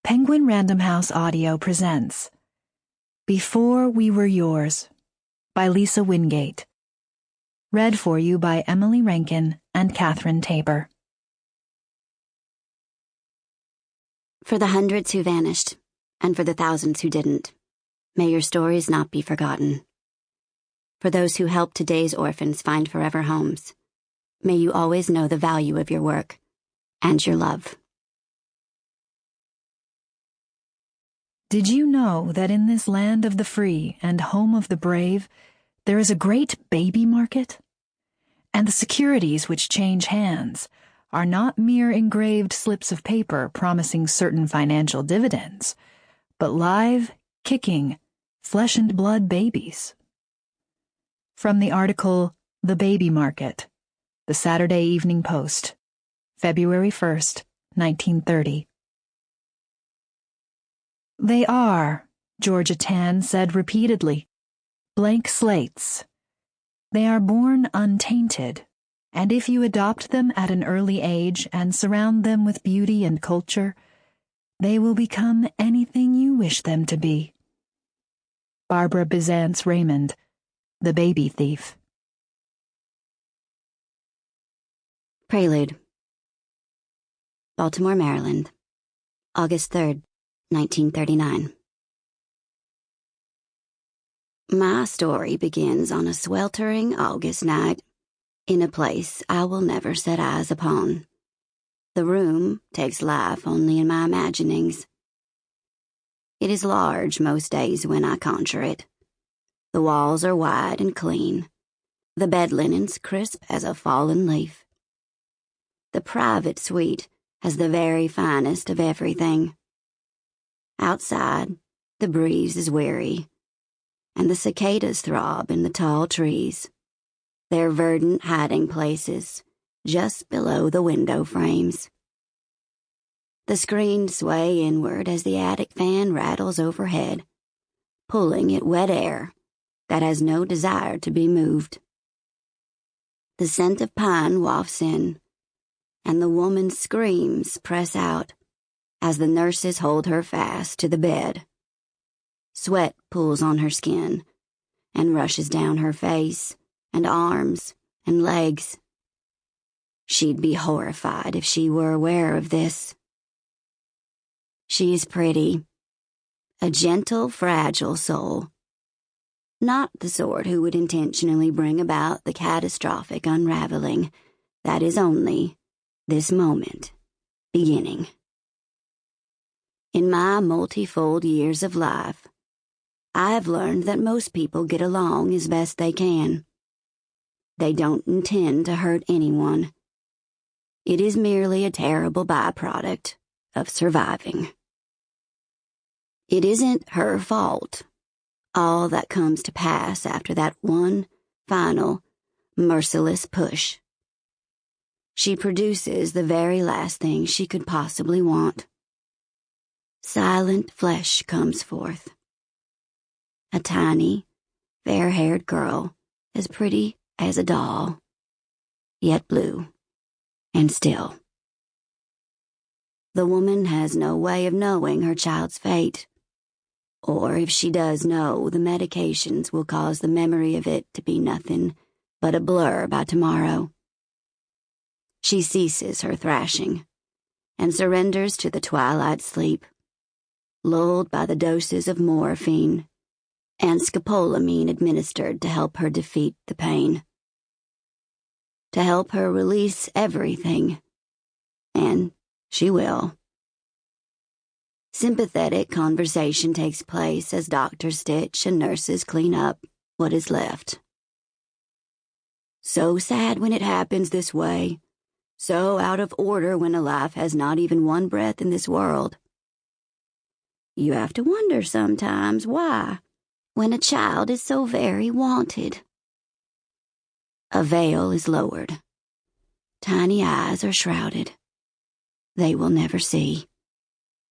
Penguin Random House Audio presents Before We Were Yours by Lisa Wingate. Read for you by Emily Rankin and Catherine Tabor. For the hundreds who vanished, and for the thousands who didn't, may your stories not be forgotten. For those who helped today's orphans find forever homes, may you always know the value of your work and your love. Did you know that in this land of the free and home of the brave, there is a great baby market? And the securities which change hands are not mere engraved slips of paper promising certain financial dividends, but live, kicking, flesh and blood babies. From the article, The Baby Market, The Saturday Evening Post, February 1st, 1930. They are, Georgia Tan said repeatedly, blank slates. They are born untainted, and if you adopt them at an early age and surround them with beauty and culture, they will become anything you wish them to be. Barbara Bizantz Raymond, The Baby Thief. Prelude. Baltimore, Maryland, August 3rd, 1939. My story begins on a sweltering August night in a place I will never set eyes upon. The room takes life only in my imaginings. It is large most days when I conjure it. The walls are wide and clean, the bed linens crisp as a fallen leaf. The private suite has the very finest of everything. Outside, the breeze is weary, and the cicadas throb in the tall trees, their verdant hiding places just below the window frames. The screens sway inward as the attic fan rattles overhead, pulling at wet air that has no desire to be moved. The scent of pine wafts in, and the woman's screams press out as the nurses hold her fast to the bed. Sweat pools on her skin and rushes down her face and arms and legs. She'd be horrified if she were aware of this. She is pretty, a gentle, fragile soul, not the sort who would intentionally bring about the catastrophic unraveling that is only this moment beginning. In my multifold years of life, I have learned that most people get along as best they can. They don't intend to hurt anyone. It is merely a terrible byproduct of surviving. It isn't her fault, all that comes to pass after that one final, merciless push. She produces the very last thing she could possibly want. Silent flesh comes forth. A tiny, fair-haired girl, as pretty as a doll, yet blue and still. The woman has no way of knowing her child's fate, or if she does know, the medications will cause the memory of it to be nothing but a blur by tomorrow. She ceases her thrashing and surrenders to the twilight sleep, lulled by the doses of morphine and scopolamine administered to help her defeat the pain, to help her release everything, and she will. Sympathetic conversation takes place as doctors stitch and nurses clean up what is left. So sad when it happens this way, so out of order when a life has not even one breath in this world. You have to wonder sometimes why, when a child is so very wanted. A veil is lowered. Tiny eyes are shrouded. They will never see.